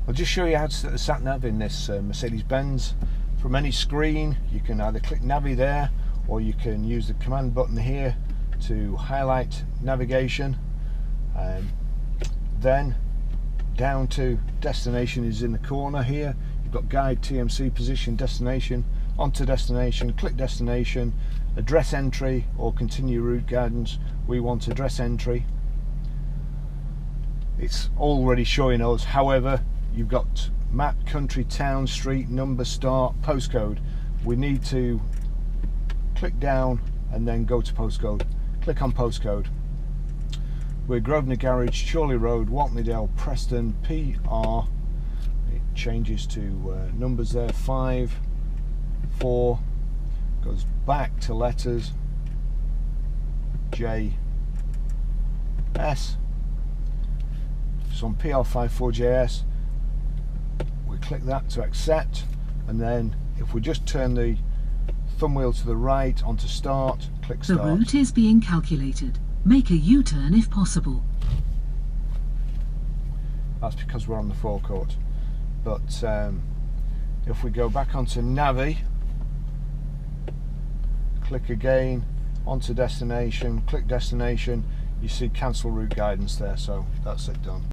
I'll just show you how to set the sat-nav in this Mercedes Benz. From any screen, you can either click Navi there, or you can use the command button here to highlight navigation. Then down to destination is in the corner here. You've got guide, TMC, position, destination, onto destination, click destination, address entry or continue route guidance. We want address entry. It's already showing us, however, you've got map, country, town, street, number, start, postcode. We need to click down and then go to postcode. Click on postcode. We're Grosvenor Garage, Chorley Road, Waltneydale, Preston, PR. It changes to numbers there, 5, 4, goes back to letters, J, S. So on PR54JS, we click that to accept, and then if we just turn the thumb wheel to the right onto start, click start. The route is being calculated. Make a U-turn if possible. That's because we're on the forecourt. But if we go back onto Navi, click again, onto destination, click destination, you see cancel route guidance there, so that's it done.